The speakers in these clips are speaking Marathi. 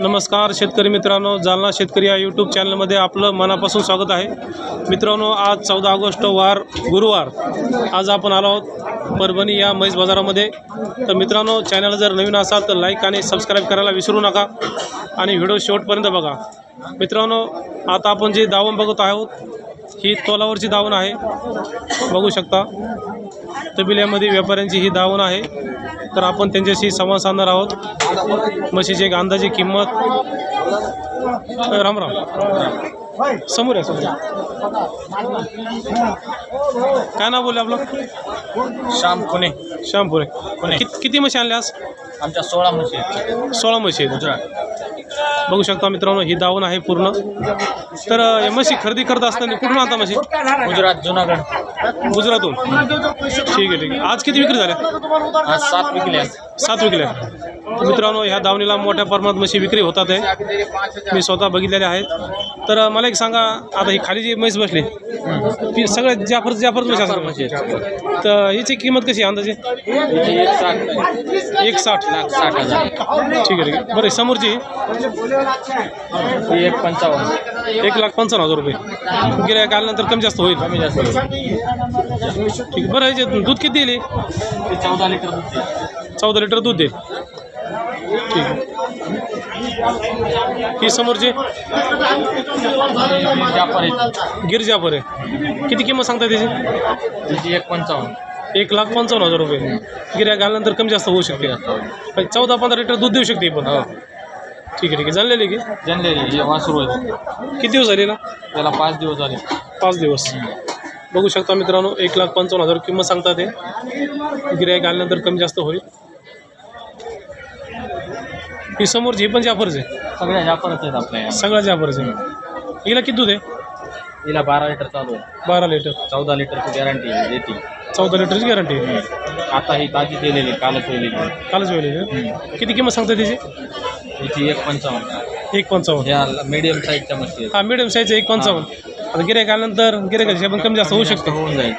नमस्कार शेतकरी मित्रांनो, जालना शेतकरी या यूट्यूब चॅनलमध्ये आपलं मनापासून स्वागत आहे। मित्रांनो, आज 14 ऑगस्ट वार गुरुवार, आज आपण आलो आहोत परभणी या म्हैस बाजारामध्ये। तर मित्रांनो, चॅनल जर नवीन असाल तर लाईक आणि सबस्क्राईब करायला विसरू नका आणि व्हिडिओ शेवटपर्यंत बघा। मित्रांनो, आता आपण जी दावण बघत आहोत ही तोलावरची दावण आहे, बघू शकता। तबिल्यामध्ये व्यापाऱ्यांची ही दावण आहे, तर आपण त्यांच्याशी संवाद साधणार आहोत। म्हशीची एक अंदाजी किंमत, राम राम, समोर आहे समोर, काय नाव बोलले आपलं? श्याम पुणे। श्याम पुणे। किती म्हशी आणल्या आज? आमच्या 16 म्हशी आहेत। 16 म्हशी आहेत। गुजरात। बघू शकता मित्रांनो, ही दावण आहे पूर्ण। तर या म्हशी खरेदी करत असताना कुठून आणता म्हशी? गुजरात, जुनागड, गुजरातून। ठीक आहे। आज किती विक्री झाल्या? आज 7 विकल्या। 7 विकल्या। तर मित्रांनो, ह्या दावणीला मोठ्या प्रमाणात म्हशी विक्री होतात आहे, मी स्वतः बघितलेले आहेत। तर मला एक सांगा, आता ही खाली जी म्हैस बसली ती सगळ्यात जाफर म्हशी असतात, तर हिची किंमत कशी अंदाजे? 1,60,60,000। ठीक आहे। बरं, समोरची 1,55,000। 1,55,000 रुपये। गिऱ्हाईक आल्यानंतर कमी जास्त होईल? कमी जास्त होईल। ठीक आहे। बरं, याचे दूध किती दिले? 14 लिटर दूध देईल। 14 लिटर दूध देईल। ठीक आहे। ही समोरची गिर जाफर आहे, किती किंमत सांगता त्याची? 1,55,000। 1,55,000 रुपये। गिऱ्हाईक आल्यानंतर कमी जास्त होऊ शकते, 14-15 लिटर दूध देऊ शकते पण। ठीक आहे। जाणलेली की जनलेली वासरू आहे। किती दिवस झाले ना त्याला? 5 दिवस झाले। 5 दिवस। बघू शकता मित्रांनो, 1,55,000 किंमत सांगतात ते, गिऱ्हाईक आल्यानंतर कमी जास्त होईल। ही समोरची पण जाफरच आहे? सगळ्या जाफरच आहेत आपल्या। सगळ्या जाफरच आहे। हिला किती दूध आहे? हिला 12 लिटर चालू आहे। 12 लिटर। 14 लिटरची गॅरंटी देते। 14 लिटरची गॅरंटी आहे। आता ही ताजी केलेली, कालच केलेली। कालच वेळेली। किती किंमत सांगता त्याची? हिची 1,55,000। 1,55,000। ह्या मीडियम साईजच्या म्हशी आहेत। हा, मीडियम साईज 1,55,000। आता गिऱ्हाईक आल्यानंतर गिऱ्हाईकाची पण कमी जास्त होऊ शकते, होऊन जाईल।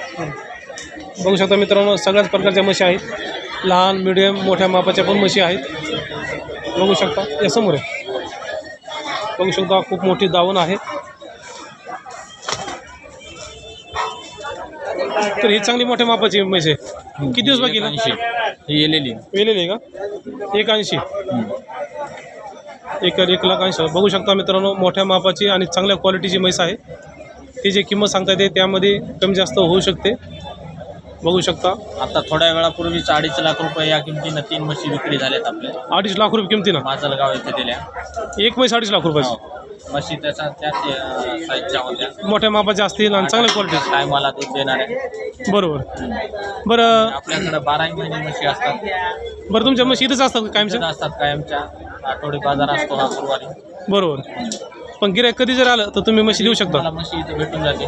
बघू शकता मित्रांनो, सगळ्याच प्रकारच्या म्हशी आहेत, लहान मीडियम मोठ्या मापाच्या पण म्हशी आहेत। बघू शकता, या समोर आहे, बघू शकता खूप मोठी दावण आहे। तर ही चांगली मोठ्या मापाची म्हैस आहे। किती दिवस बाकी? 1,80 ही येलेली आहे का? 1,80। 1,80,000। बघू शकता मित्रांनो, मोठ्या मापाची आणि चांगल्या क्वालिटीची म्हैस आहे। ती जी किंमत सांगता येते त्यामध्ये कमी जास्त होऊ शकते, बघू शकता। आता थोड्या वेळापूर्वीच 2.5 लाख रुपये या किमतीनं 3 म्हशी विक्री झाल्यात आपल्या। 2.5 लाख रुपये किमतीनं माजलगाव येथे दिल्या। एक म्हैस 2.5 लाख रुपयाची। म्हशी त्याच साईजच्या होत्या, मोठ्या मापाच्या असतील आणि चांगल्या क्वालिटीच्या। टायमाला दूध देणाऱ्या। बरं आपल्याकडे 12 महिने म्हशी असतात। बरं, तुमच्या म्हशी इथंच असतात कायमच्या? असतात कायमच्या। आठवडी बाजार असतो हा गुरुवारी। बरोबर। पण गिऱ्हाईक कधी जर आलं तर तुम्ही म्हशी देऊ शकता? मला म्हशी इथे भेटून जाते।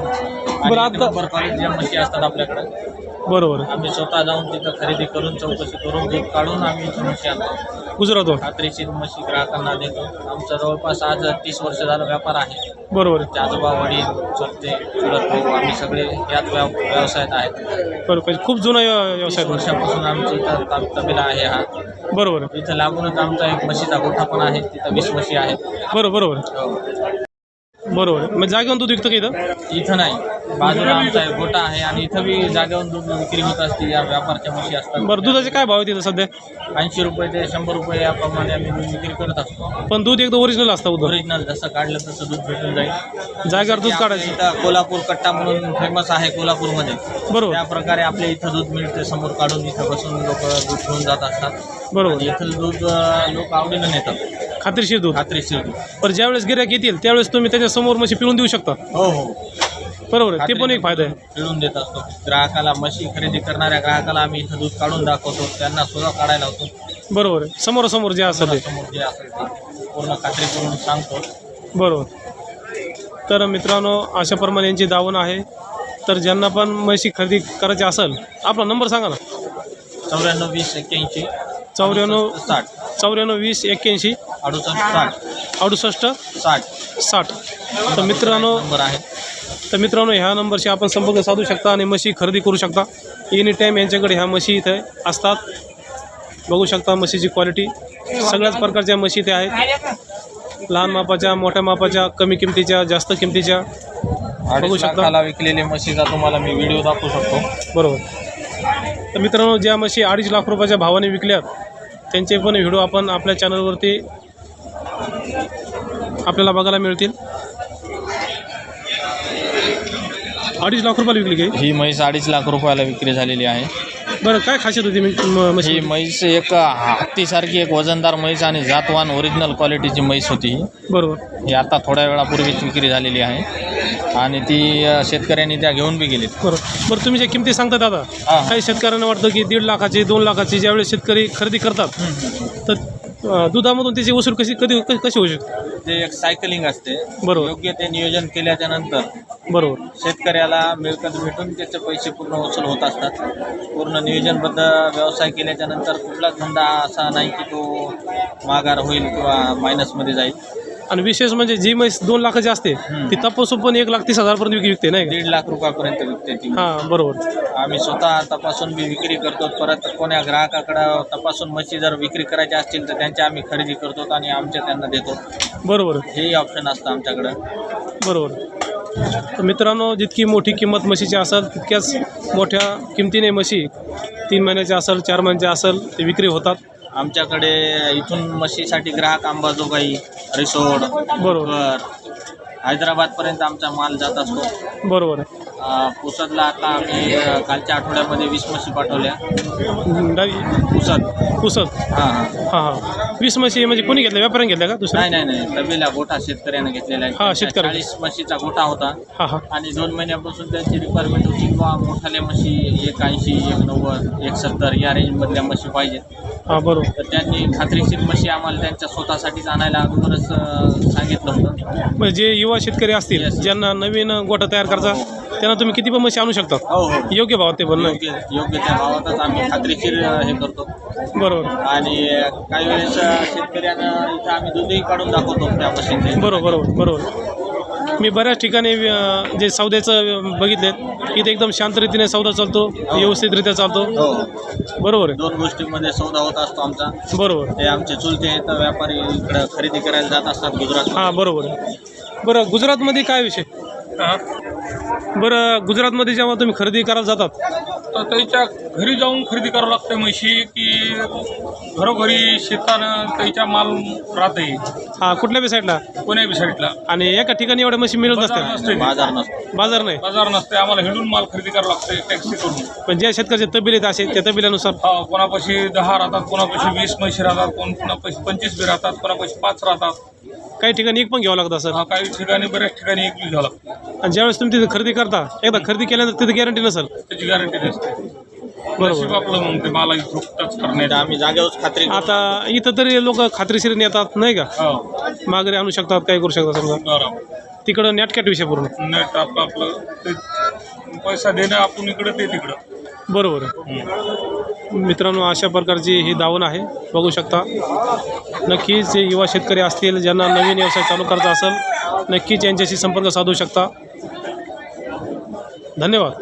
बरं, आता नंबर क्वालिटीच्या म्हशी असतात आपल्याकडे। बरोबर। आम्ही स्वतः जाऊन तिथं खरेदी करून, चौकशी करून, दूध काढून आम्ही इथं म्हशी आणतो गुजरातहून? खात्रीशीर म्हशी ग्राहकांना देतो। आमचा जवळपास आज 30 वर्ष झाला व्यापार आहे। बरोबर। आजोबा, वडील, चुलते, चुलत भाऊ, आम्ही सगळे याच व्यवसायात आहेत। बरोबर, खूप जुना व्यवसाय 30 वर्षापासून आमची इथं तबेला आहे हा। बरोबर। इथं लागूनच आमचा एक म्हशीचा गोठा पण आहे, तिथं 20 म्हशी आहेत। बरोबर। मग जागेवर दूध विकतं का इथं? इथं नाही, बाजूला आमचा एक गोठा आहे आणि इथं बी जागेवर दूध विक्री होत असते। या व्यापारच्या म्हशी असतात। बरं, दुधाचे काय भाव आहे तिथं सध्या? 80 रुपये ते 100 रुपये याप्रमाणे आम्ही दूध विक्री करत असतो। पण दूध एकदम ओरिजिनल असतं? ओरिजिनल जसं काढलं तसं दूध भेटून जाईल। जागेवर दूध काढायचं? इथं कोल्हापूर कट्टा म्हणून फेमस आहे कोल्हापूरमध्ये। बरोबर। त्या प्रकारे आपल्या इथं दूध मिळते, समोर काढून इथं बसून लोक दूध घेऊन जात असतात। बरोबर। इथं दूध लोक आवडीनं नेतात, खात्रीशीर दूध? खात्रीशीर दूध। पण ज्यावेळेस गिऱ्हाईक येतील त्यावेळेस तुम्ही त्याच्या समोर म्हशी पिळून देऊ शकता? हो। बरोबर, ते पण एक फायदा आहे। पिळून देत असतो ग्राहकाला। म्हशी खरेदी करणाऱ्या ग्राहकाला आम्ही इथं दूध काढून दाखवतो, त्यांना सुद्धा काढायला होतो। बरोबर, समोरासमोर जे असेल ते समोर जे असेल ते पूर्ण खात्री करून सांगतो। बरोबर। तर मित्रांनो, अशाप्रमाणे यांची दावण आहे। तर ज्यांना पण म्हशी खरेदी करायची असेल, आपला नंबर सांगा ना। 94 20 81 94 60 94 20 81 68 60. तर मित्रांनो, नंबर आहे। तर मित्रांनो, ह्या नंबरशी आपण संपर्क साधू शकता आणि म्हशी खरेदी करू शकता। एनी टाईम यांच्याकडे ह्या म्हशी इथे असतात, बघू शकता म्हशीची क्वालिटी। सगळ्याच प्रकारच्या म्हशी इथे आहेत। लहान मापाच्या, मोठ्या मापाच्या, कमी किमतीच्या, जास्त किमतीच्या. 2.5 लाखाला विकलेले म्हशीचा तुम्हाला मी व्हिडिओ दाखवू शकतो. बरोबर. तर मित्रांनो, ज्या म्हशी 2.5 लाख रुपयाच्या भावाने विकल्यात त्यांचे पण व्हिडिओ आपण आपल्या चॅनलवरती आपल्याला बघायला मिळतील. 2.5 लाख रुपयाला विकली की ही म्हैस 2.5 लाख रुपयाला विक्री झालेली आहे. बरं, काय खासियत होती म्हशी? ही म्हैस एक हत्तीसारखी एक वजनदार म्हैस आणि जातवान ओरिजिनल क्वालिटीची म्हैस होती ही. बरोबर. ही आता थोड्या वेळापूर्वीच विक्री झालेली आहे आणि ती शेतकऱ्यांनी त्या घेऊन बी गेलीत. बरं, तुम्ही जे किमती सांगता दादा, हां. काही शेतकऱ्यांना वाटतं की 1.5 लाखाची, 2 लाखाची ज्यावेळेस शेतकरी खरेदी करतात तर दुधामधून त्याची वसूल कशी होऊ शकते? ते एक सायकलिंग असते. बरोबर. योग्य ते नियोजन केल्याच्या नंतर बरोबर. शेतकऱ्याला मिळकत भेटून त्याचे पैसे पूर्ण वसूल होत असतात. पूर्ण नियोजनबद्ध व्यवसाय केल्याच्या नंतर कुठलाच धंदा असा नाही की तो माघार होईल किंवा मायनसमध्ये जाईल. आणि विशेष म्हणजे जी म्हैस 2 लाखाची असते ती तपासून पण 1,30,000 पर्यंत विकते नाही का? 1.5 लाख रुपयापर्यंत विकते ती. हां, बरोबर. आम्ही स्वतः तपासून बी विक्री करतो. परत कोण्या ग्राहकाकडं तपासून म्हशी जर विक्री करायच्या असतील तर त्यांच्या आम्ही खरेदी करतो आणि आमच्या त्यांना देतो. बरोबर. हेही ऑप्शन असतं आमच्याकडं. बरोबर. तर मित्रांनो, जितकी मोठी किंमत म्हशीची असेल तितक्याच मोठ्या किमतीने म्हशी 3 महिन्याच्या असेल, 4 महिन्याच्या असेल ते विक्री होतात. आमच्याकडे इथून म्हशीसाठी ग्राहक अंबाजोगाई, रिसोड, बरोबर. हैदराबादपर्यंत आमचा माल जात असतो. बरोबर. पुसदला आता आम्ही कालच्या आठवड्यामध्ये 20 म्हशी पाठवल्या. पुसद. हां हां हां. 20 म्हशी म्हणजे कोणी घेतल्या? व्यापाऱ्याने घेतल्या का दुसऱ्या? नाही. तबेला गोठा शेतकऱ्याने घेतलेला आहे. हां, शेतकरी. 40 म्हशीचा गोठा होता. हां हां. आणि 2 महिन्यापासून त्यांची रिक्वायरमेंट होती किंवा मोठाल्या म्हशी 180, 190, 170 या रेंजमधल्या म्हशी पाहिजेत. हां, बरोबर. तर त्यांनी खात्रीशीर म्हशी आम्हाला त्यांच्या स्वतःसाठीच आणायला अगोदरच सांगितलं होतं. म्हणजे जे युवा शेतकरी असतील ज्यांना नवीन गोठा तयार करायचा त्यांना तुम्ही किती पण म्हशी आणू शकता? हो. योग्य भावात ते पण योग्य त्या भावातच आम्ही खात्रीशीर हे करतो. बरोबर. आणि काही वेळेस शेतकऱ्यांना इथं आम्ही दूधही काढून दाखवतो त्या म्हशींचे. बरोबर. मी बऱ्याच ठिकाणी जे सौद्याचं बघितलेत, इथे एकदम शांत रीतीने सौदा चालतो, व्यवस्थितरित्या चालतो. हो. बरोबर आहे. 2 गोष्टींमध्ये सौदा होत असतो आमचा. बरोबर. ते आमचे चुलते आहेत व्यापारी इकडं खरेदी करायला जात असतात गुजरात. हां, बरोबर. बरं, गुजरातमध्ये काय विषय? बरं, गुजरातमध्ये जेव्हा तुम्ही खरेदी करायला जातात तर त्याच्या घरी जाऊन खरेदी करावं लागते म्हशी की घरोघरी शेतानं त्याच्या माल राहते हां, कुठल्या बी साईडला? कोण्या बी साईडला. आणि एका ठिकाणी एवढ्या म्हशी मिळत बाजार नसतात? नसते. बाजार नसतो. बाजार नाही. बाजार नसते. आम्हाला हिंडून माल खरेदी करावं लागते टॅक्सी करून. पण ज्या शेतकऱ्याचे तबियत असेल त्या तबिल्यानुसार कोणापाशी 10 राहतात, कोणापाशी 20 म्हशी राहतात, कोणापाशी 25 बी राहतात, कोणापाशी 5 राहतात. काही ठिकाणी एक पण घ्यावं लागतं सर. काही ठिकाणी बऱ्याच ठिकाणी एक बी घ्यावं लागतं. आणि ज्यावेळेस तुम्ही तिथे खरेदी करता, एकदा खरेदी केल्यानंतर तिथे गॅरंटी नसेल. त्याची गॅरंटी नसते. बरोबर. आपलं मग ते मला टच करणे. आम्ही जागेवरच खात्री करतो. आता इथं तरी लोक खात्रीशीर नेतात नाही का? माघारी आणू शकतात, काही करू शकतात. समजा बरोबर. तिकडं नॅटकॅट विषय पूर्ण नेट आपलं ते पैसा देणं आपण इकडं ते तिकडं. बरोबर आहे. मित्रांनो, अशा प्रकारची ही दावण आहे, बघू शकता. नक्कीच जे युवा शेतकरी असतील ज्यांना नवीन व्यवसाय चालू करायचा असेल नक्कीच यांच्याशी संपर्क साधू शकता. धन्यवाद.